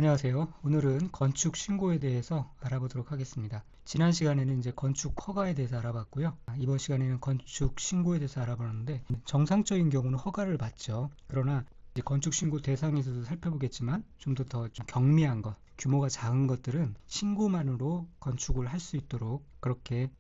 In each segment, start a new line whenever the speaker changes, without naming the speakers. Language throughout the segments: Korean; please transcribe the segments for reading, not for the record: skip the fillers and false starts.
안녕하세요. 오늘은 건축 신고에 대해서 알아보도록 하겠습니다. 지난 시간에는 이제 건축 허가에 대해서 알아봤고요. 이번 시간에는 건축 신고에 대해서 알아보는데 정상적인 경우는 허가를 받죠. 그러나 이제 건축 신고 대상에서도 살펴보겠지만 좀 더 경미한 것, 규모가 작은 것들은 신고만으로 건축을 할 수 있도록 그렇게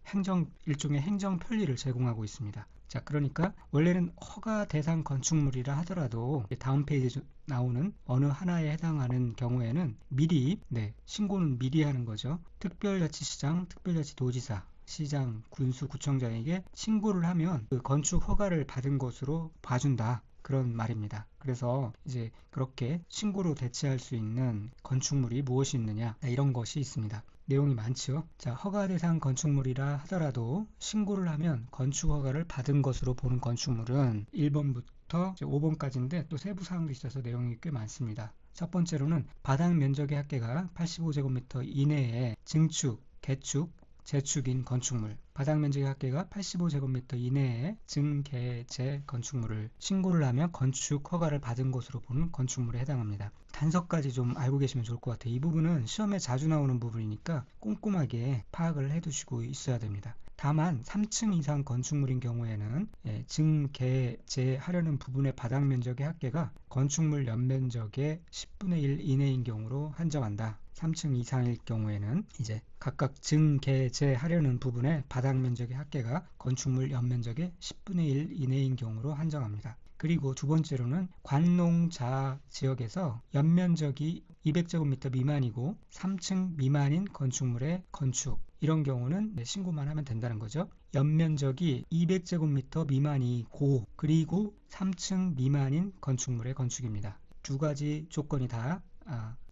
일종의 행정 편리를 제공하고 있습니다. 자, 그러니까 원래는 허가 대상 건축물이라 하더라도 다음 페이지에 나오는 어느 하나에 해당하는 경우에는 미리, 신고는 미리 하는 거죠. 특별자치시장, 특별자치도지사, 시장, 군수, 구청장에게 신고를 하면 그 건축 허가를 받은 것으로 봐준다. 그런 말입니다. 그래서 이제 그렇게 신고로 대체할 수 있는 건축물이 무엇이 있느냐, 이런 것이 있습니다. 내용이 많죠. 자, 허가 대상 건축물이라 하더라도 신고를 하면 건축 허가를 받은 것으로 보는 건축물은 1번부터 5번까지인데 또 세부 사항도 있어서 내용이 꽤 많습니다. 첫 번째로는 바닥 면적의 합계가 85제곱미터 이내에 증축, 개축, 재축인 건축물, 바닥 면적의 합계가 85제곱미터 이내에 증개재 건축물을 신고를 하면 건축 허가를 받은 것으로 보는 건축물에 해당합니다. 단서까지 좀 알고 계시면 좋을 것 같아요. 이 부분은 시험에 자주 나오는 부분이니까 꼼꼼하게 파악을 해두시고 있어야 됩니다. 다만 3층 이상 건축물인 경우에는 증개재하려는 부분의 바닥 면적의 합계가 건축물 연면적의 10분의 1 이내인 경우로 한정한다. 3층 이상일 경우에는 이제 각각 증개재하려는 부분의 바닥 면적의 합계가 건축물 연면적의 10분의 1 이내인 경우로 한정합니다. 그리고 두 번째로는 관농자 지역에서 연면적이 200제곱미터 미만이고 3층 미만인 건축물의 건축, 이런 경우는 신고만 하면 된다는 거죠. 연면적이 200제곱미터 미만이고 그리고 3층 미만인 건축물의 건축입니다. 두 가지 조건이 다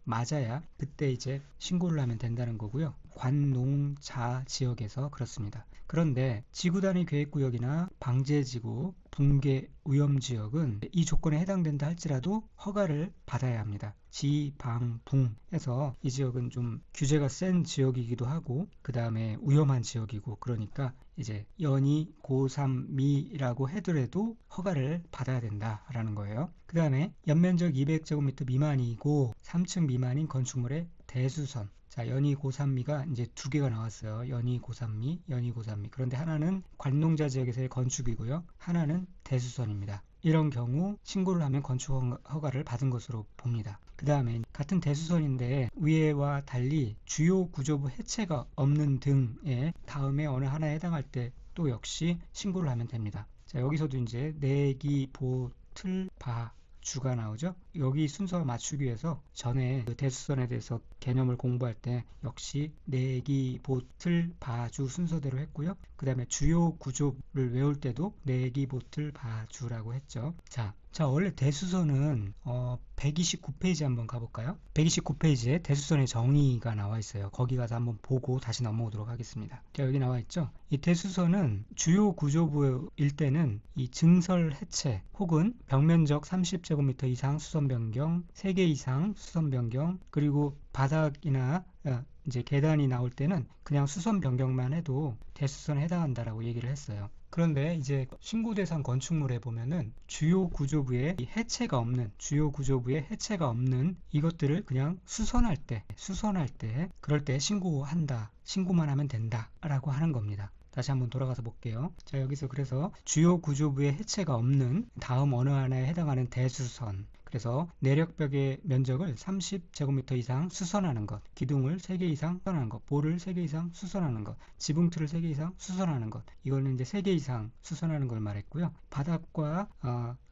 맞아야 그때 이제 신고를 하면 된다는 거고요. 관농자 지역에서 그렇습니다. 그런데 지구단위 계획구역이나 방제지구, 붕괴 위험지역은 이 조건에 해당된다 할지라도 허가를 받아야 합니다. 지, 방, 붕 해서 이 지역은 좀 규제가 센 지역이기도 하고 그 다음에 위험한 지역이고, 그러니까 이제 연이 고3미라고 하더라도 허가를 받아야 된다라는 거예요. 그 다음에 연면적 200제곱미터 미만이고 3층 미만인 건축물의 대수선. 자, 연이 고3미가 이제 두 개가 나왔어요. 연이 고3미, 연이 고3미. 그런데 하나는 관농자 지역에서의 건축이고요. 하나는 대수선입니다. 이런 경우 신고를 하면 건축 허가를 받은 것으로 봅니다. 그 다음에 같은 대수선인데 위에와 달리 주요 구조부 해체가 없는 등의 다음에 어느 하나에 해당할 때 또 역시 신고를 하면 됩니다. 자, 여기서도 이제 내기, 보, 틀, 바, 주가 나오죠. 여기 순서 맞추기 위해서 전에 그 대수선에 대해서 개념을 공부할 때 역시 내기, 보틀, 바주 순서대로 했고요. 그 다음에 주요 구조를 외울 때도 내기, 보틀, 바주라고 했죠. 자, 원래 대수선은 129페이지 한번 가볼까요? 129페이지에 대수선의 정의가 나와 있어요. 거기 가서 한번 보고 다시 넘어오도록 하겠습니다. 자, 여기 나와 있죠. 이 대수선은 주요 구조부일 때는 이 증설 해체 혹은 벽면적 30제곱미터 이상 수선 변경, 3개 이상 수선 변경, 그리고 바닥이나 이제 계단이 나올 때는 그냥 수선 변경만 해도 대수선에 해당한다라고 얘기를 했어요. 그런데 이제 신고 대상 건축물에 보면은 주요 구조부에 주요 구조부에 해체가 없는 이것들을 그냥 수선할 때 그럴 때 신고만 하면 된다라고 하는 겁니다. 다시 한번 돌아가서 볼게요. 자, 여기서 그래서 주요 구조부에 해체가 없는 다음 어느 하나에 해당하는 대수선, 그래서 내력벽의 면적을 30제곱미터 이상 수선하는 것, 기둥을 3개 이상 수선하는 것, 볼을 3개 이상 수선하는 것, 지붕틀을 3개 이상 수선하는 것, 이거는 이제 3개 이상 수선하는 걸 말했고요. 바닥과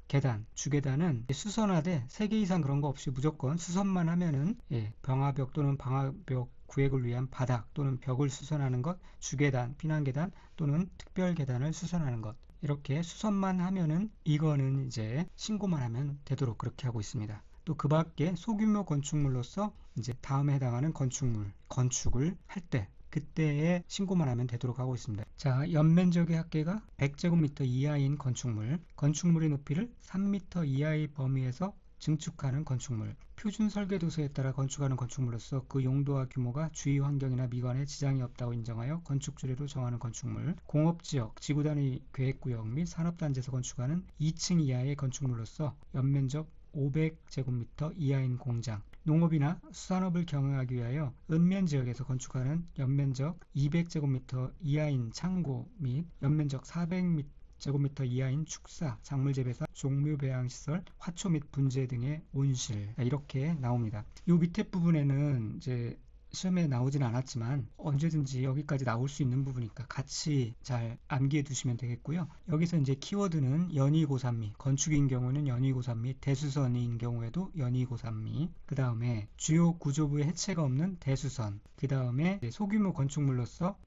계단, 주계단은 수선하되 3개 이상 그런 거 없이 무조건 수선만 하면은 병화벽 또는 방화벽 구획을 위한 바닥 또는 벽을 수선하는 것, 주계단, 피난계단 또는 특별계단을 수선하는 것, 이렇게 수선만 하면은 이거는 이제 신고만 하면 되도록 그렇게 하고 있습니다. 또 그 밖에 소규모 건축물로서 이제 다음에 해당하는 건축을 할 때 그때에 신고만 하면 되도록 하고 있습니다. 자, 연면적의 합계가 100제곱미터 이하인 건축물의 높이를 3m 이하의 범위에서 증축하는 건축물, 표준 설계도서에 따라 건축하는 건축물로서 그 용도와 규모가 주위 환경이나 미관에 지장이 없다고 인정하여 건축주례로 정하는 건축물, 공업지역, 지구단위 계획구역 및 산업단지에서 건축하는 2층 이하의 건축물로서 연면적 500제곱미터 이하인 공장 농업이나 수산업을 경영하기 위하여 읍면지역에서 건축하는 연면적 200제곱미터 이하인 창고 및 연면적 400제곱미터 이하인 축사, 작물재배사, 종묘배양시설, 화초 및 분재 등의 온실, 이렇게 나옵니다. 이 밑에 부분에는 이제 시험에 나오진 않았지만 언제든지 여기까지 나올 수 있는 부분이니까 같이 잘 암기해 두시면 되겠고요. 여기서 이제 키워드는 연이고산미, 건축인 경우는 연이고산미, 대수선인 경우에도 연이고산미, 그 다음에 주요 구조부의 해체가 없는 대수선, 그 다음에 소규모 건축물로서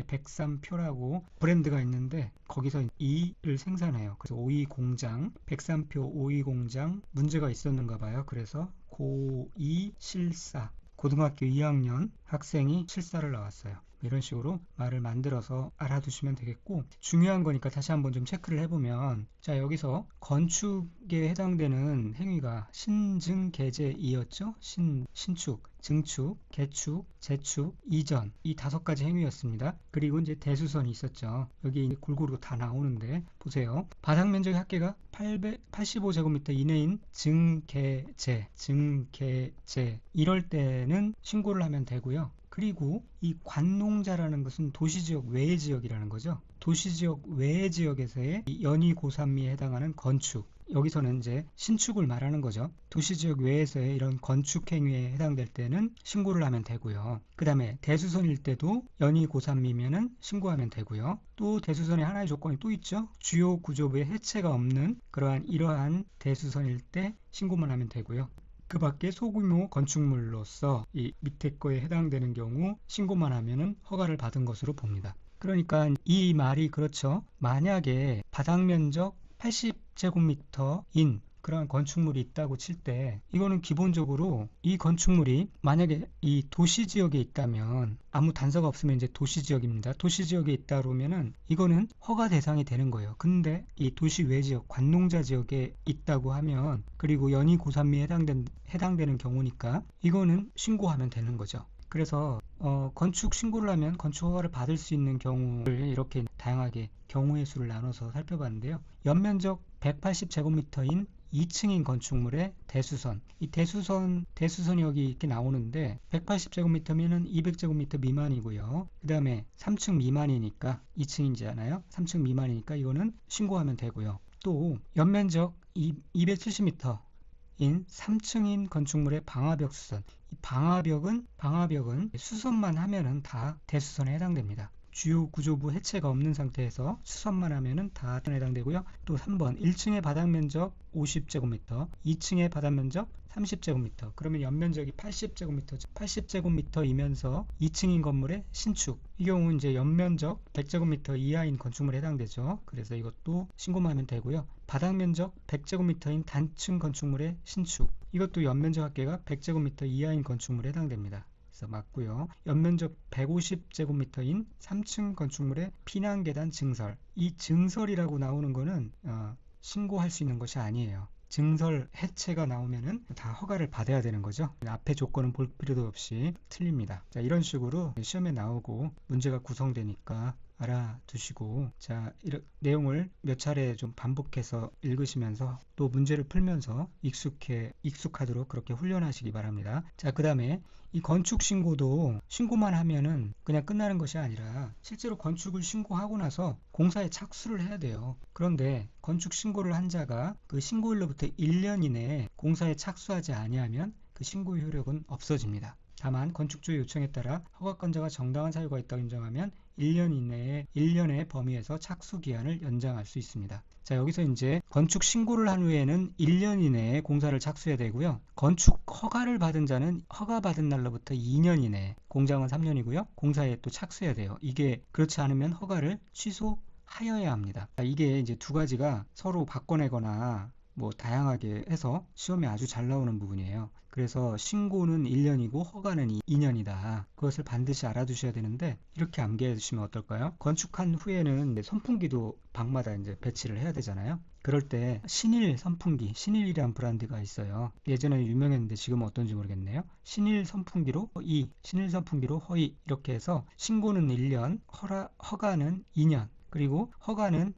103표라고 브랜드가 있는데 거기서 이를 생산해요. 그래서 오이 공장, 103표 오이 공장 문제가 있었는가 봐요. 그래서 고2 실사, 고등학교 2학년 학생이 실사를 나왔어요. 이런 식으로 말을 만들어서 알아두시면 되겠고, 중요한 거니까 다시 한번 좀 체크를 해보면, 자, 여기서 건축에 해당되는 행위가 신증개재이었죠. 신축, 증축, 개축, 재축, 이전, 이 5가지 행위였습니다. 그리고 이제 대수선이 있었죠. 여기 이제 골고루 다 나오는데 보세요. 바닥 면적의 합계가 85제곱미터 이내인 증개재 이럴 때는 신고를 하면 되고요. 그리고 이 관농자라는 것은 도시지역 외의 지역이라는 거죠. 도시지역 외의 지역에서의 연이고산미에 해당하는 건축, 여기서는 이제 신축을 말하는 거죠. 도시지역 외에서의 이런 건축 행위에 해당될 때는 신고를 하면 되고요. 그 다음에 대수선일 때도 연이고산미면은 신고하면 되고요. 또 대수선의 하나의 조건이 또 있죠. 주요 구조부의 해체가 없는 이러한 대수선일 때 신고만 하면 되고요. 그 밖에 소규모 건축물로서 이 밑에 거에 해당되는 경우 신고만 하면은 허가를 받은 것으로 봅니다. 그러니까 이 말이 그렇죠. 만약에 바닥 면적 80제곱미터인 그런 건축물이 있다고 칠 때, 이거는 기본적으로 이 건축물이 만약에 이 도시지역에 있다면, 아무 단서가 없으면 이제 도시지역입니다. 도시지역에 있다 그러면은 이거는 허가 대상이 되는 거예요. 근데 이 도시 외지역, 관농자 지역에 있다고 하면, 그리고 연이고산미에 해당되는 경우니까 이거는 신고하면 되는 거죠. 그래서 건축 신고를 하면 건축 허가를 받을 수 있는 경우를 이렇게 다양하게 경우의 수를 나눠서 살펴봤는데요. 연면적 180제곱미터인 2층인 건축물의 대수선, 이 대수선이 여기 이렇게 나오는데 180제곱미터면은 200제곱미터 미만이고요. 그 다음에 3층 미만이니까 2층이잖아요. 3층 미만이니까 이거는 신고하면 되고요. 또 연면적 270m 인 3층인 건축물의 방화벽 수선, 이 방화벽은 수선만 하면은 다 대수선에 해당됩니다. 주요 구조부 해체가 없는 상태에서 수선만 하면은 다 해당되고요. 또 3번 1층의 바닥 면적 50제곱미터, 2층의 바닥 면적 30제곱미터, 그러면 연면적이 80제곱미터이면서 2층인 건물의 신축, 이 경우 이제 연면적 100제곱미터 이하인 건축물에 해당되죠. 그래서 이것도 신고만 하면 되고요. 바닥 면적 100제곱미터인 단층 건축물의 신축, 이것도 연면적 합계가 100제곱미터 이하인 건축물에 해당됩니다. 그래서 맞고요. 연면적 150제곱미터인 3층 건축물의 피난계단 증설, 이 증설이라고 나오는 거는 신고할 수 있는 것이 아니에요. 증설 해체가 나오면은 다 허가를 받아야 되는 거죠. 앞에 조건은 볼 필요도 없이 틀립니다. 자, 이런 식으로 시험에 나오고 문제가 구성되니까 알아두시고, 자, 이런 내용을 몇 차례 좀 반복해서 읽으시면서 또 문제를 풀면서 익숙하도록 그렇게 훈련하시기 바랍니다. 자, 그 다음에 이 건축 신고도 신고만 하면은 그냥 끝나는 것이 아니라 실제로 건축을 신고하고 나서 공사에 착수를 해야 돼요. 그런데 건축 신고를 한 자가 그 신고일로부터 1년 이내에 공사에 착수하지 아니하면 그 신고 효력은 없어집니다. 다만 건축주의 요청에 따라 허가권자가 정당한 사유가 있다고 인정하면 1년의 범위에서 착수 기한을 연장할 수 있습니다. 자, 여기서 이제 건축 신고를 한 후에는 1년 이내에 공사를 착수해야 되고요. 건축 허가를 받은 자는 허가 받은 날로부터 2년 이내에, 공장은 3년이고요. 공사에 또 착수해야 돼요. 이게 그렇지 않으면 허가를 취소하여야 합니다. 자, 이게 이제 두 가지가 서로 바꿔내거나 뭐 다양하게 해서 시험에 아주 잘 나오는 부분이에요. 그래서 신고는 1년이고 허가는 2년이다. 그것을 반드시 알아두셔야 되는데, 이렇게 암기해 두시면 어떨까요? 건축한 후에는 선풍기도 방마다 이제 배치를 해야 되잖아요. 그럴 때 신일 선풍기, 신일이란 브랜드가 있어요. 예전에 유명했는데 지금은 어떤지 모르겠네요. 신일 선풍기로 허이 이렇게 해서 신고는 1년, 허가는 2년, 그리고 허가는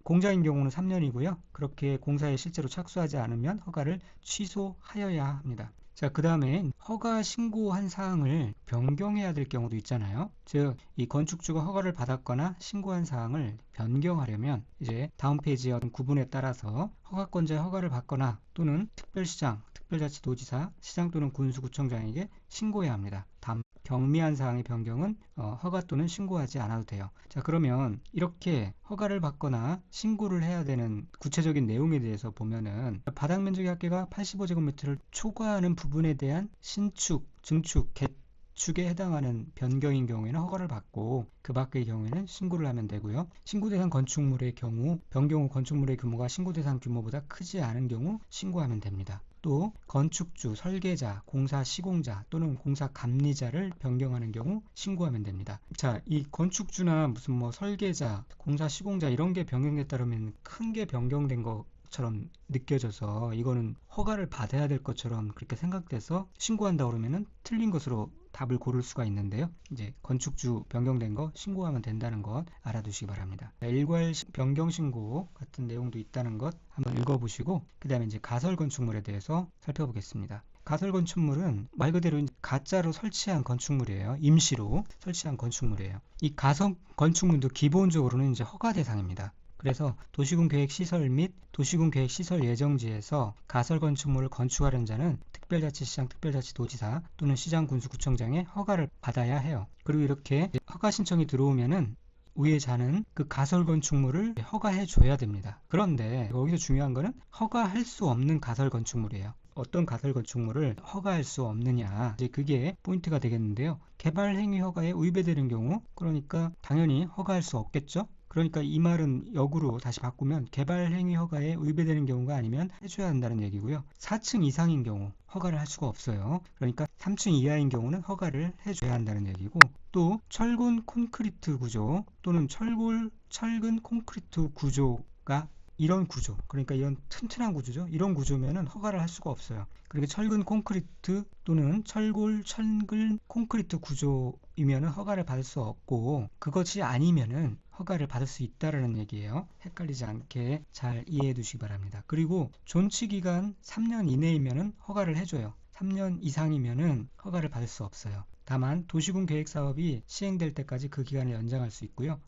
공자인 경우는 3년이고요. 그렇게 공사에 실제로 착수하지 않으면 허가를 취소하여야 합니다. 자, 그 다음에 허가 신고한 사항을 변경해야 될 경우도 있잖아요. 즉, 이 건축주가 허가를 받았거나 신고한 사항을 변경하려면 이제 다음 페이지의 어떤 구분에 따라서 허가권자의 허가를 받거나 또는 특별시장, 특별자치도지사, 시장 또는 군수구청장에게 신고해야 합니다. 다만 경미한 사항의 변경은 허가 또는 신고하지 않아도 돼요. 자, 그러면 이렇게 허가를 받거나 신고를 해야 되는 구체적인 내용에 대해서 보면은 바닥 면적의 합계가 85제곱미터를 초과하는 부분에 대한 신축, 증축, 개축에 해당하는 변경인 경우에는 허가를 받고 그 밖의 경우에는 신고를 하면 되고요. 신고 대상 건축물의 경우 변경 후 건축물의 규모가 신고 대상 규모보다 크지 않은 경우 신고하면 됩니다. 또 건축주, 설계자, 공사 시공자 또는 공사 감리자를 변경하는 경우 신고하면 됩니다. 자, 이 건축주나 무슨 뭐 설계자, 공사 시공자 이런 게 변경됐다 그러면 큰 게 변경된 것처럼 느껴져서 이거는 허가를 받아야 될 것처럼 그렇게 생각돼서 신고한다 그러면은 틀린 것으로 답을 고를 수가 있는데요. 이제 건축주 변경된 거 신고하면 된다는 것 알아두시기 바랍니다. 일괄 변경 신고 같은 내용도 있다는 것 한번 읽어보시고 그 다음에 이제 가설 건축물에 대해서 살펴보겠습니다. 가설 건축물은 말 그대로 가짜로 설치한 건축물이에요. 임시로 설치한 건축물이에요. 이 가설 건축물도 기본적으로는 이제 허가 대상입니다. 그래서 도시군 계획 시설 및 도시군 계획 시설 예정지에서 가설 건축물을 건축하려는 자는 특별자치시장, 특별자치도지사 또는 시장, 군수, 구청장의 허가를 받아야 해요. 그리고 이렇게 허가 신청이 들어오면은 위에 자는 그 가설 건축물을 허가해 줘야 됩니다. 그런데 여기서 중요한 거는 허가할 수 없는 가설 건축물이에요. 어떤 가설 건축물을 허가할 수 없느냐, 이제 그게 포인트가 되겠는데요. 개발 행위 허가에 위배되는 경우, 그러니까 당연히 허가할 수 없겠죠. 그러니까 이 말은 역으로 다시 바꾸면 개발 행위 허가에 위배되는 경우가 아니면 해줘야 한다는 얘기고요. 4층 이상인 경우 허가를 할 수가 없어요. 그러니까 3층 이하인 경우는 허가를 해줘야 한다는 얘기고, 또 철근 콘크리트 구조 또는 철근 콘크리트 구조가 이런 구조, 그러니까 이런 튼튼한 구조죠. 이런 구조면은 허가를 할 수가 없어요. 그러니까 철근 콘크리트 또는 철근 콘크리트 구조이면은 허가를 받을 수 없고, 그것이 아니면은 허가를 받을 수 있다라는 얘기예요. 헷갈리지 않게 잘 이해해 두시기 바랍니다. 그리고 존치 기간 3년 이내이면은 허가를 해줘요. 3년 이상이면은 허가를 받을 수 없어요. 다만 도시군 계획 사업이 시행될 때까지 그 기간을 연장할 수 있고요.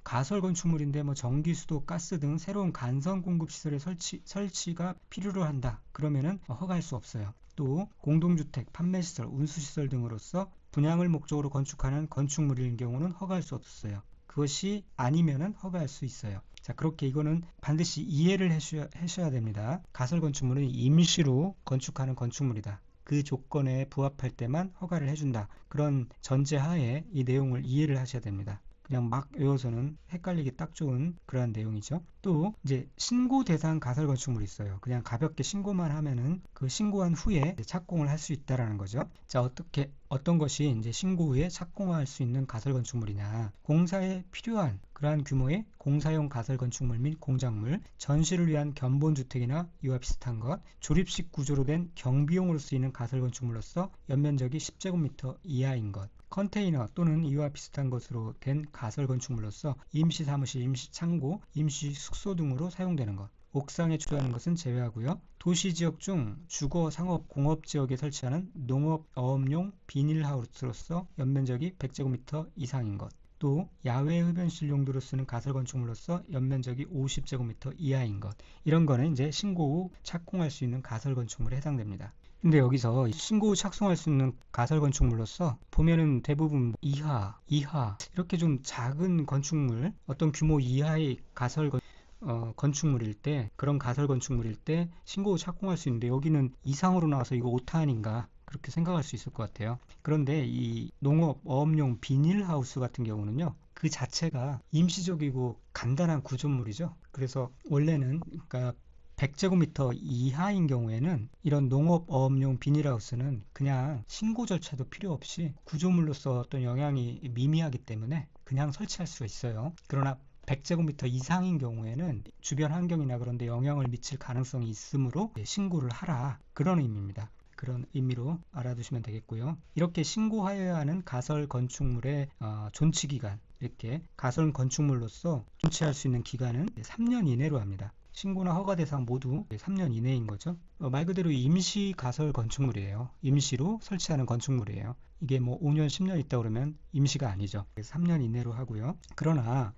가설 건축물인데 뭐 전기, 수도, 가스 등 새로운 간선 공급 시설의 설치가 필요로 한다. 그러면은 허가할 수 없어요. 또 공동주택, 판매시설, 운수시설 등으로서 분양을 목적으로 건축하는 건축물인 경우는 허가할 수 없어요. 그것이 아니면은 허가할 수 있어요. 자, 그렇게 이거는 반드시 이해를 하셔야 됩니다. 가설 건축물은 임시로 건축하는 건축물이다. 그 조건에 부합할 때만 허가를 해준다. 그런 전제하에 이 내용을 이해를 하셔야 됩니다. 그냥 막 외워서는 헷갈리기 딱 좋은 그러한 내용이죠. 또 이제 신고 대상 가설 건축물이 있어요. 그냥 가볍게 신고만 하면은 그 신고한 후에 착공을 할 수 있다라는 거죠. 자, 어떤 것이 이제 신고 후에 착공할 수 있는 가설 건축물이냐? 공사에 필요한 그러한 규모의 공사용 가설 건축물 및 공작물, 전시를 위한 견본주택이나 이와 비슷한 것, 조립식 구조로 된 경비용으로 쓰이는 가설 건축물로서 연면적이 10제곱미터 이하인 것, 컨테이너 또는 이와 비슷한 것으로 된 가설 건축물로서 임시 사무실, 임시 창고, 임시 숙소 등으로 사용되는 것, 옥상에 주거하는 것은 제외하고요. 도시지역 중 주거, 상업, 공업지역에 설치하는 농업, 어업용 비닐하우스로서 연면적이 100제곱미터 이상인 것, 또 야외 흡연실 용도로 쓰는 가설 건축물로서 연면적이 50제곱미터 이하인 것, 이런 거는 이제 신고 후 착공할 수 있는 가설 건축물에 해당됩니다. 근데 여기서 신고 후 착송할 수 있는 가설 건축물로서 보면은 대부분 이하 이렇게 좀 작은 건축물, 어떤 규모 이하의 건축물일 때, 그런 가설 건축물일 때 신고 후 착공할 수 있는데 여기는 이상으로 나와서 이거 오타아닌가 그렇게 생각할 수 있을 것 같아요. 그런데 이 농업, 어업용 비닐하우스 같은 경우는요, 그 자체가 임시적이고 간단한 구조물이죠. 그래서 원래는 그러니까 100제곱미터 이하인 경우에는 이런 농업, 어업용 비닐하우스는 그냥 신고 절차도 필요 없이 구조물로서 어떤 영향이 미미하기 때문에 그냥 설치할 수가 있어요. 그러나 100제곱미터 이상인 경우에는 주변 환경이나 그런 데 영향을 미칠 가능성이 있으므로 신고를 하라, 그런 의미입니다. 그런 의미로 알아두시면 되겠고요. 이렇게 신고하여야 하는 가설 건축물의 존치 기간, 이렇게 가설 건축물로서 존치할 수 있는 기간은 3년 이내로 합니다. 신고나 허가 대상 모두 3년 이내인 거죠. 말 그대로 임시 가설 건축물이에요. 임시로 설치하는 건축물이에요. 이게 뭐 5년, 10년 있다 그러면 임시가 아니죠. 3년 이내로 하고요. 그러나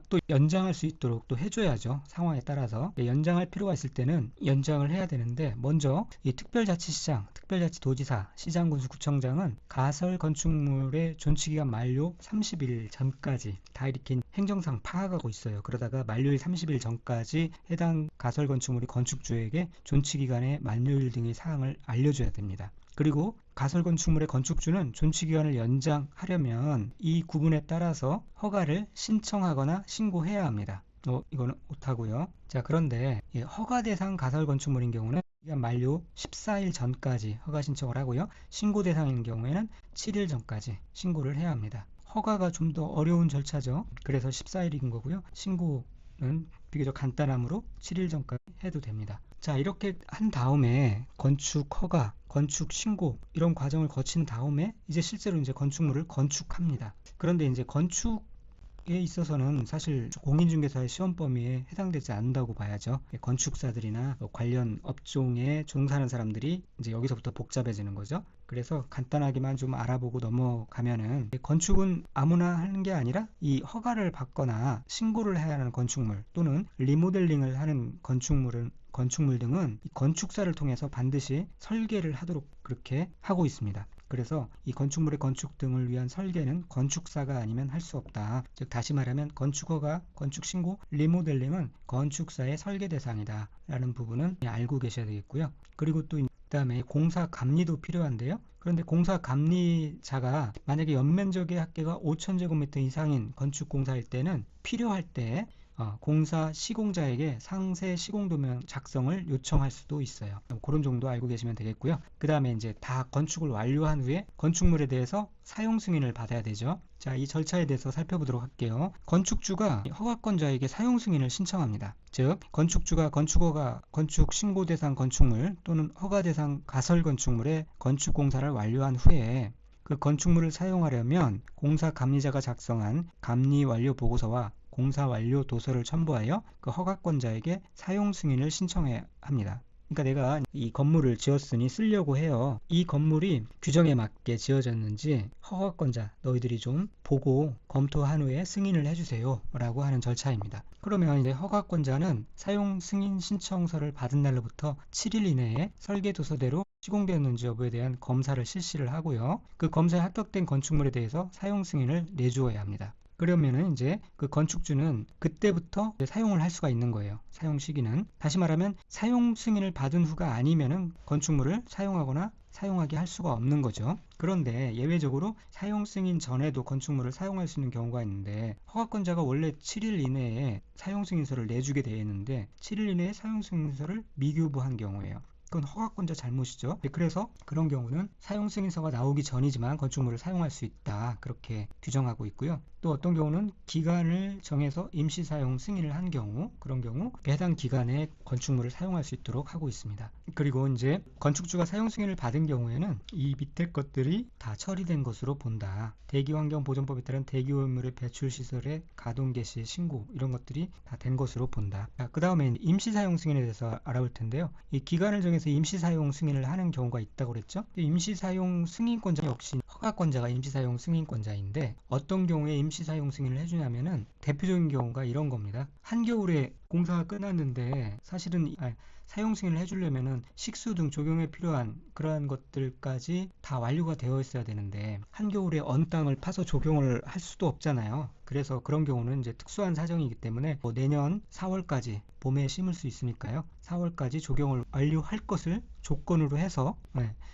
또 연장할 수 있도록 또 해줘야죠. 상황에 따라서. 연장할 필요가 있을 때는 연장을 해야 되는데, 먼저 이 특별자치시장, 특별자치도지사, 시장군수구청장은 가설 건축물의 존치기간 만료 30일 전까지 다 이렇게 행정상 파악하고 있어요. 그러다가 만료일 30일 전까지 해당 가설 건축물이 건축주에게 존치기간의 만료일 등의 사항을 알려줘야 됩니다. 그리고 가설 건축물의 건축주는 존치기간을 연장하려면 이 구분에 따라서 허가를 신청하거나 신고해야 합니다. 이거는 못하고요. 자, 그런데 허가 대상 가설 건축물인 경우는 기간 만료 14일 전까지 허가 신청을 하고요. 신고 대상인 경우에는 7일 전까지 신고를 해야 합니다. 허가가 좀 더 어려운 절차죠. 그래서 14일인 거고요. 신고는 비교적 간단하므로 7일 전까지 해도 됩니다. 자, 이렇게 한 다음에 건축 허가, 건축 신고 이런 과정을 거친 다음에 이제 실제로 이제 건축물을 건축합니다. 그런데 이제 건축에 있어서는 사실 공인중개사의 시험 범위에 해당되지 않는다고 봐야죠. 건축사들이나 관련 업종에 종사하는 사람들이 이제 여기서부터 복잡해지는 거죠. 그래서 간단하게만 좀 알아보고 넘어가면은, 건축은 아무나 하는 게 아니라 이 허가를 받거나 신고를 해야 하는 건축물 또는 리모델링을 하는 건축물 등은 이 건축사를 통해서 반드시 설계를 하도록 그렇게 하고 있습니다. 그래서 이 건축물의 건축 등을 위한 설계는 건축사가 아니면 할 수 없다. 즉 다시 말하면 건축허가, 건축신고, 리모델링은 건축사의 설계 대상이다 라는 부분은 알고 계셔야 되겠고요. 그리고 또 그다음에 공사 감리도 필요한데요. 그런데 공사 감리자가 만약에 연면적의 합계가 5,000제곱미터 이상인 건축공사일 때는 필요할 때 공사 시공자에게 상세 시공도면 작성을 요청할 수도 있어요. 그런 정도 알고 계시면 되겠고요. 그 다음에 이제 다 건축을 완료한 후에 건축물에 대해서 사용 승인을 받아야 되죠. 자, 이 절차에 대해서 살펴보도록 할게요. 건축주가 허가권자에게 사용 승인을 신청합니다. 즉, 건축주가 건축허가, 건축 신고 대상 건축물 또는 허가 대상 가설 건축물의 건축 공사를 완료한 후에 그 건축물을 사용하려면 공사 감리자가 작성한 감리 완료 보고서와 공사 완료 도서를 첨부하여 그 허가권자에게 사용 승인을 신청해야 합니다. 그러니까 내가 이 건물을 지었으니 쓰려고 해요. 이 건물이 규정에 맞게 지어졌는지 허가권자 너희들이 좀 보고 검토한 후에 승인을 해주세요 라고 하는 절차입니다. 그러면 이제 허가권자는 사용 승인 신청서를 받은 날로부터 7일 이내에 설계도서대로 시공되었는지 여부에 대한 검사를 실시를 하고요. 그 검사에 합격된 건축물에 대해서 사용 승인을 내주어야 합니다. 그러면은 이제 그 건축주는 그때부터 사용을 할 수가 있는 거예요. 사용 시기는. 다시 말하면 사용 승인을 받은 후가 아니면은 건축물을 사용하거나 사용하게 할 수가 없는 거죠. 그런데 예외적으로 사용 승인 전에도 건축물을 사용할 수 있는 경우가 있는데, 허가권자가 원래 7일 이내에 사용 승인서를 내주게 되어 있는데 7일 이내에 사용 승인서를 미교부한 경우예요. 그건 허가권자 잘못이죠. 그래서 그런 경우는 사용 승인서가 나오기 전이지만 건축물을 사용할 수 있다, 그렇게 규정하고 있고요. 또 어떤 경우는 기간을 정해서 임시 사용 승인을 한 경우, 그런 경우 해당 기간에 건축물을 사용할 수 있도록 하고 있습니다. 그리고 이제 건축주가 사용 승인을 받은 경우에는 이 밑에 것들이 다 처리된 것으로 본다. 대기환경보전법에 따른 대기오염물의 배출 시설의 가동 개시 신고, 이런 것들이 다 된 것으로 본다. 그 다음에 임시 사용 승인에 대해서 알아볼 텐데요. 이 기간을 정해서 임시 사용 승인을 하는 경우가 있다고 그랬죠. 임시 사용 승인권자 역시 허가권자가 임시 사용 승인권자인데, 어떤 경우에 임시 사용 승인을 해주냐면은 대표적인 경우가 이런 겁니다. 한겨울에 공사가 끝났는데 사실은 사용 승인을 해주려면은 식수 등 조경에 필요한 그러한 것들까지 다 완료가 되어 있어야 되는데 한겨울에 언 땅을 파서 조경을 할 수도 없잖아요. 그래서 그런 경우는 이제 특수한 사정이기 때문에 내년 4월까지 봄에 심을 수 있으니까요. 4월까지 조경을 완료할 것을 조건으로 해서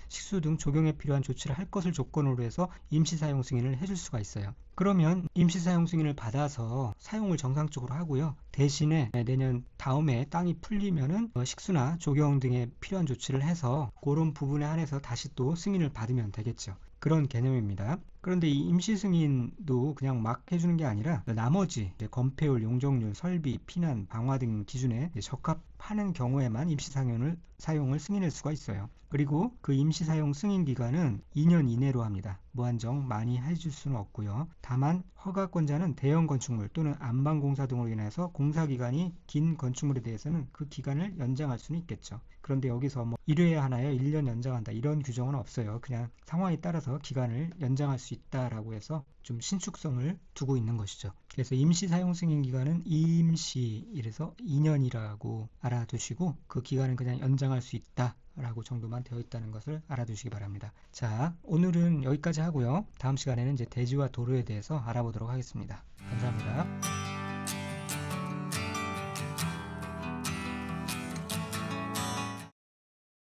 식수 등 조경에 필요한 조치를 할 것을 조건으로 해서 임시 사용 승인을 해줄 수가 있어요. 그러면 임시 사용 승인을 받아서 사용을 정상적으로 하고요. 대신에 내년 다음에 땅이 풀리면은 식수나 조경 등에 필요한 조치를 해서 그런 부분에 한해서 다시 또 승인을 받으면 되겠죠. 그런 개념입니다. 그런데 이 임시 승인도 그냥 막 해주는 게 아니라 나머지 건폐율, 용적률, 설비, 피난, 방화 등 기준에 적합하는 경우에만 임시 사용을 승인할 수가 있어요. 그리고 그 임시 사용 승인 기간은 2년 이내로 합니다. 무한정 많이 해줄 수는 없고요. 다만 허가권자는 대형 건축물 또는 안방공사 등으로 인해서 공사 기간이 긴 건축물에 대해서는 그 기간을 연장할 수는 있겠죠. 그런데 여기서 뭐 1회 하나에 1년 연장한다 이런 규정은 없어요. 그냥 상황에 따라서 기간을 연장할 수 있다라고 해서 좀 신축성을 두고 있는 것이죠. 그래서 임시 사용 승인 기간은 임시 이래서 2년이라고 알아두시고 그 기간은 그냥 연장할 수 있다 라고 정도만 되어 있다는 것을 알아두시기 바랍니다. 자, 오늘은 여기까지 하고요. 다음 시간에는 이제 대지와 도로에 대해서 알아보도록 하겠습니다. 감사합니다.